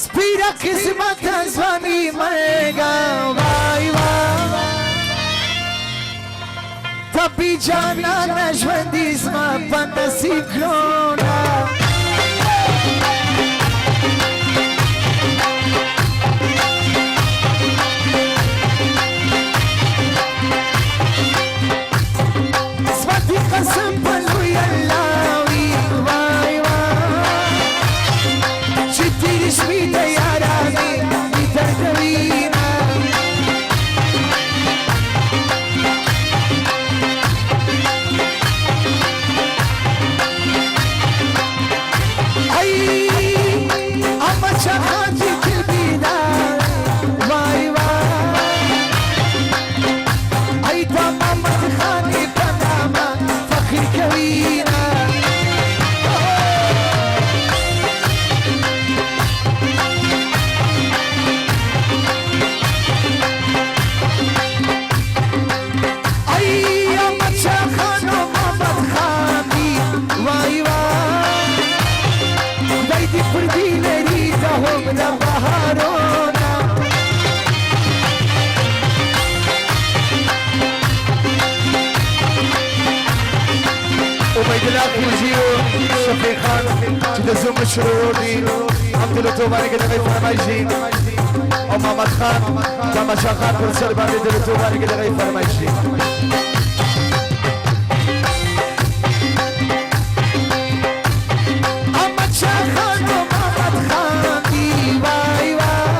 سپیره قسمت زمانی مرگا وای وای تا بی جانا نشوندی زما په نصیب کړونه قسم بلوی اللهوی وای وای چی تیرش میده یارانی میدردوینه ای اما چقدر دل بیدار وای وای ای تا محمد خانی پنامه كوينا أي ما تشاخنو ما بتخافي واي واي دايدي فردي لريدهم لبهارونا وبيد الله خلجيو شفيق خان كده زوم الشرور دي الحمد لله توباني كده غير فرمايشين ومحمد خان كما شاخان كل سر بعد دل توباني كده غير فرمايشين محمد شاخان ومحمد خان دي واي واي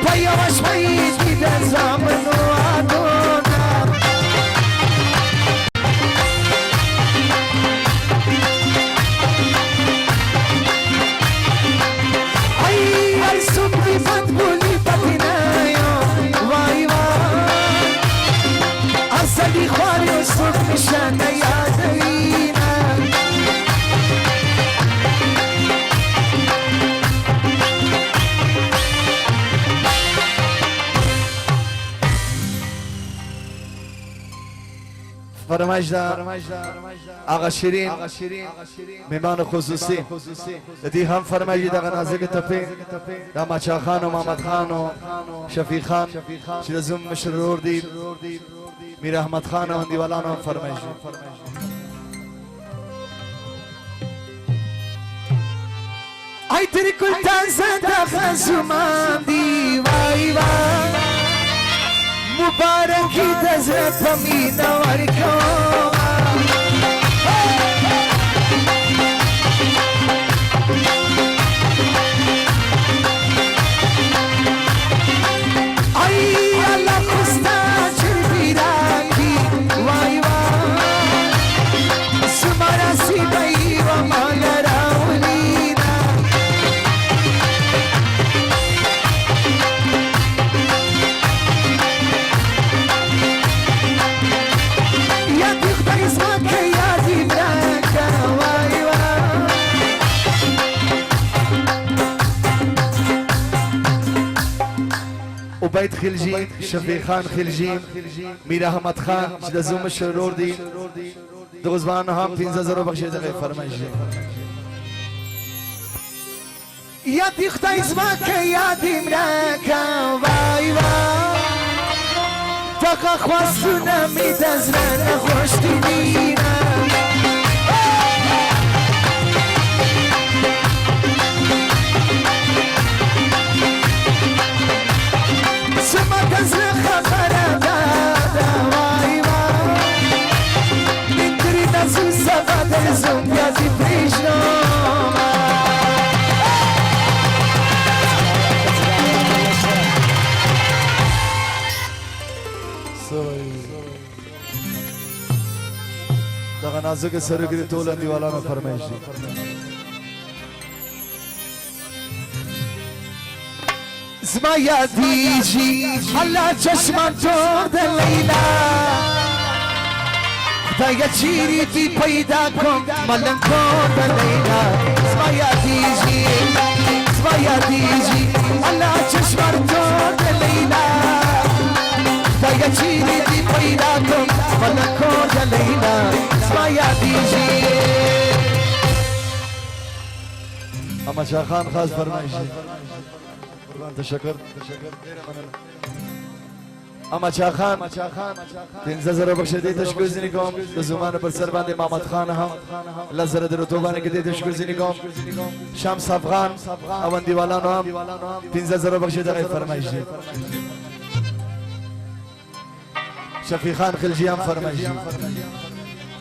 بايا وشويت كده زامن وعدونا فتقولي بطنايا واي واي أصلي خوالي وصوت مشان يا زينة فرماش دا آقا شیرین میمان خصوصی دی هم فرماش دا غنازه که تپی دا مچا خان و محمد خان و شفیق خان چی زم مشرور دی میر احمد خان و هندیوالان هم فرماش ای تری کلتان زنده خزمان دی وای وای مبارکی دزر پمینا ورکوما ای الله خستا چربیراکی وای وای سمارا سیبایی و مالا راولینا وبيت خلجي شفيق خان خلجي مير احمد خان چې د زوم شرور دي د غزبان هم 15000 بخښه د فرمایش یا دي خدای زما کې یا دي مراکا وای وای دغه خواستونه مې د زړه نه خوشتي سما دزر خبره دادا وای وای نکری دزو سفا درزم بیازی پریشنام دغه نازک سرګری ټول دیوالانو فرمایش زما یادیږي الله چشمان جوړ د لیلا خدای چیرې دی پیدا کوم ملنګو د لیلا زما یادیږي الله چشمان جوړ د لیلا خدای چیرې دی پیدا کوم ملنګو د لیلا زما یادیږي اما اما شاخان خاص فرمایشی قربان تشکر اما چاخان 15000 بخشیده تشکر کوم د زمان پر سر باندې محمد خان هم لزر در تو باندې کې تشکر کوم شمس افغان اوان دیوالانو هم 15000 بخشیده فرمایشی شفیع خان خلجی هم فرمایشی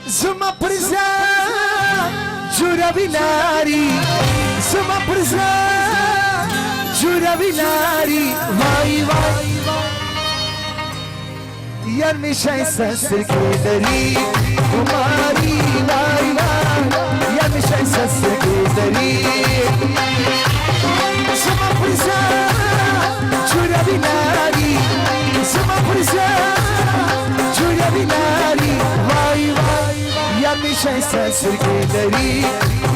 زما پرزا جوړوي لاري زما پرزا جوړوي لاري وای وای यार में शायद ससुर की दरी तुम्हारी लाई लाई यार में शायद ससुर की दरी समा पुरसा चुरा बिलारी समा पुरसा चुरा बिलारी वाई वाई यार में शायद ससुर की दरी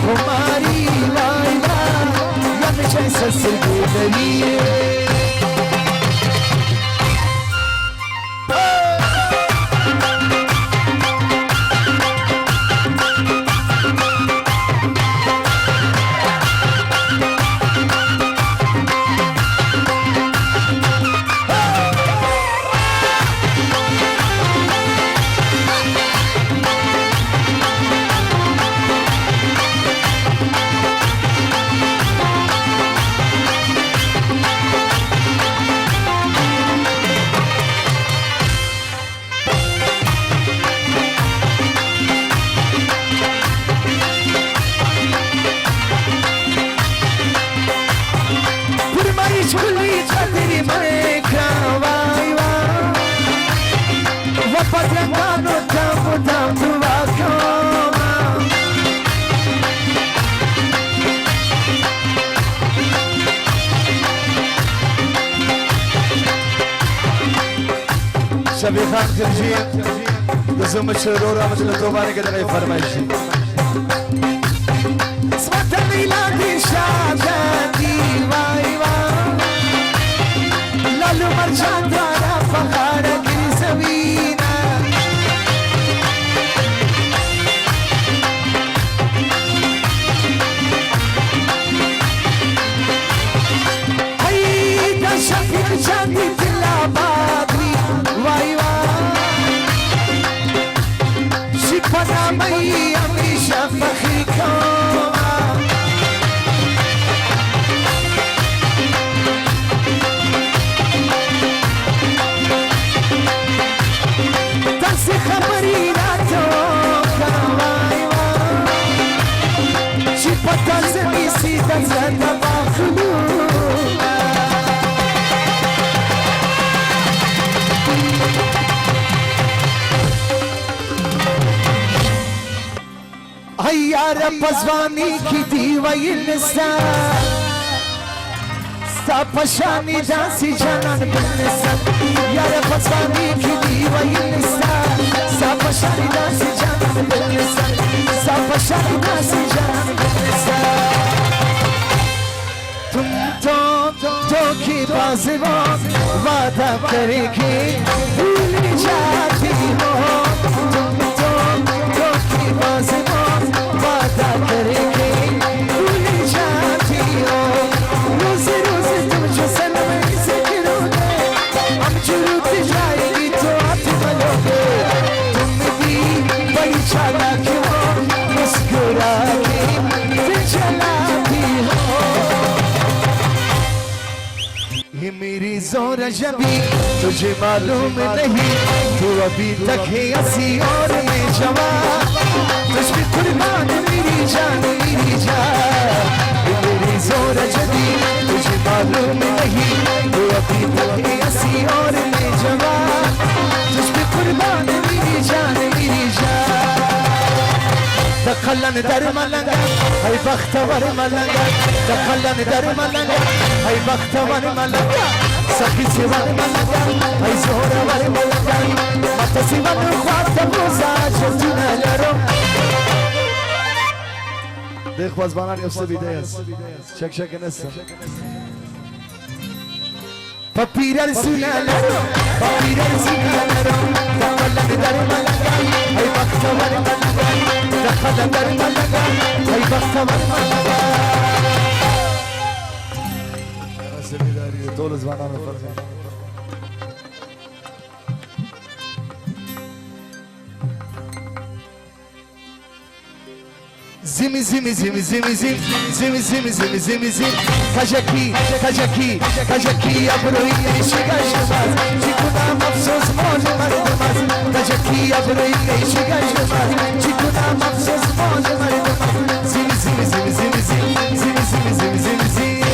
तुम्हारी लाई लाई यार में शायद ससुर की दरी شفیع خان خلجی دزم شرور آمد لطوبانی که دقیق فرمایشی اسمت میلادی شادی وای وای لالو مرجان دارا فخار کی زمینه ای دا شفیع جانی دل آبادی وای پنامی همیشه فخری کنم دست خبری را تو کنم چی پتا زمیسی دست نباخلو यार पजवानी की दीवाई निसार सा पशानी दासी जानन बिनसर यार पजवानी की दीवाई निसार सा पशानी दासी जानन बिनसर सा पशानी दासी जानन बिनसर तुम तो की बाज़बान वादा करेगी भूल जाती हो तुम तो की बाज़बान वादा करेगी भूल जाती हो रोज़ रोज़ तुझे सनम ज़िक्रोगे हम जुरूत जाएगी तो आप मनोगे तुम भी बड़ी चालाक हो मुस्कुरा के दिल जलाती हो ये मेरी ज़ोर जबी तुझे मालूम नहीं तू अभी तक है हंसी और मैं जवान तुझ पे कुर्बान मेरी जान ये मेरी ज़ोर जबी तुझे मालूम नहीं तू अभी तक है हंसी और मैं जवान तुझ पे कुर्बान मेरी जान دخلن در ملنگا ای بختور ملنگا دخلن در ملنگا ای بختور ملنگا سخی سیوان ملنگا ای زورور ملنگا مت سیوان خواد بوزا جتون لرو دیخ بازبانان یفسه بیده است شک نسم پپیرر سونا لرو پپیرر سونا لرو دخلن در ملنگا ای بختور ملنگا دخل در ملنگا ای بختور ملنگا سبيداري طول زماننا فرمان زمي زمي زمي زمي زمي زمي زمي زمي زمي زمي كاجاكي كاجاكي كاجاكي يا بروي شيكاش باز جيكونا مفسوس موج مرد ماز كاجاكي يا بروي شيكاش باز جيكونا مفسوس موج مرد ماز زمي زمي زمي زمي زمي زمي زمي زمي زمي زمي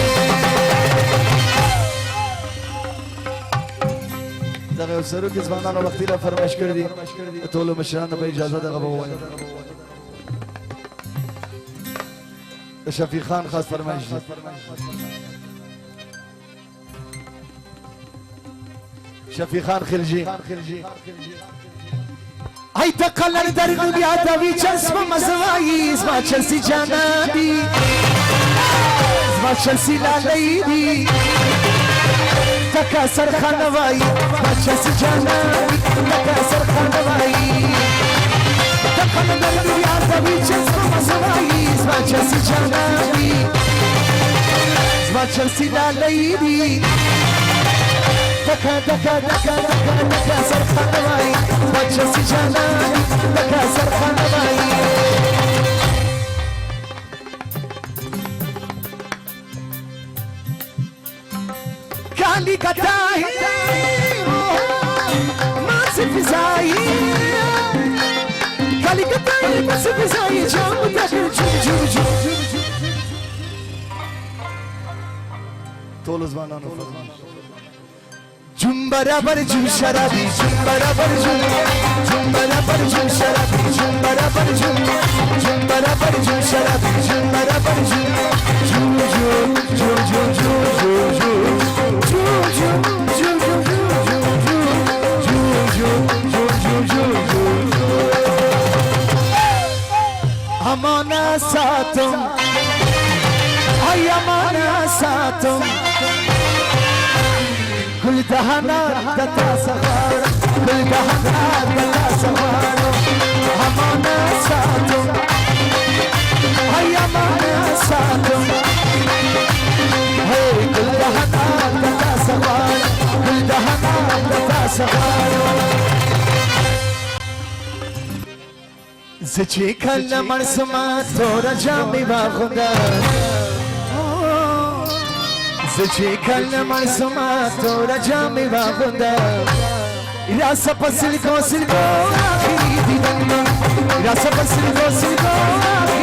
دغه سرو کې ځوانانو وختي را فرمایش کړی ټول مشرانو په اجازه دغه ووایي شفیق خان خاص فرمایش شفیق خان خلجی ای تقلر در دنیا دوی چسب مزوایی اسما چلسی جانبی اسما چلسی لالیدی تکاسر خانوائی اسما چلسی جانبی تکاسر خانوائی تقلر در دنیا دوی چسب مزوایی اسما چلسی جانبی اسما چلسی لالیدی دكا دكا دكا دكا دكا سرخان باي بچسي جاناني دكا سرخان باي كالي كتاهي ما سفزاي كالي كتاهي ما سفزاي جام تاكل جو جو جو طول زمانانو جم برابر جم شرابی جم برابر جم برابر جم شرابی جم برابر جم برابر جم شرابی جم برابر جم جو جو جو جو جو جو جو جو جو جو امانه ساتم ای امانه ساتم كل دهنا دتا سوار كل دهنا دتا سوار همانا ساتو هيا مانا ساتو هي كل دهنا دتا سوار كل دهنا دتا سوار زچي كل مرسما تورا جامي باخدا زچي كل مرسما تورا جامي باخدا يا سبسل كوسل كو اخي دي دنگ يا سبسل كوسل كو